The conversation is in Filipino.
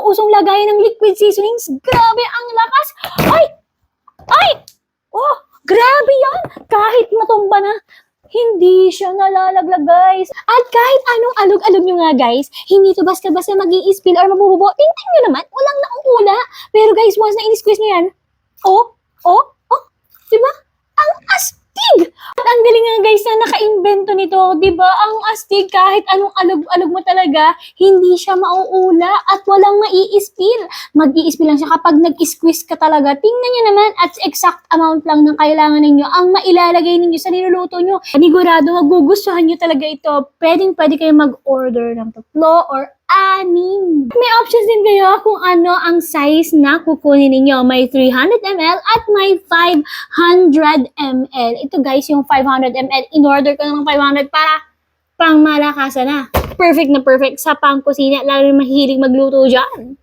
usong lagayan ng liquid seasonings. Grabe, ang lakas. Ay! Ay! Oh, grabe yan. Kahit matumba na, hindi siya nalalaglag, guys. At kahit anong alog-alog nyo nga, guys, hindi to basta-basta mag-i-spill or mabububo. Tingnan nyo naman, walang nauula. Pero guys, once na in-squeeze nyo yan, oh, diba? Ang astig! At ang galing nga guys na naka-invento nito, diba? Ang astig, kahit anong alog-alog mo talaga, hindi siya mauula at walang mai-spill. Mag-i-spill lang siya kapag nag-squeeze ka talaga. Tingnan nyo naman at exact amount lang ng kailangan ninyo ang mailalagay ninyo sa niluluto nyo. Panigurado, magugustuhan nyo talaga ito. Pwede kayo mag-order ng 3 or 6. May options din kayo kung ano ang size na kukunin ninyo. May 300 ml at may 500 ml. Ito guys, yung 500 ml. In-order ko ng 500 para pang malakasan na. Perfect na perfect sa pang-kusina. Lalo na mahilig magluto dyan.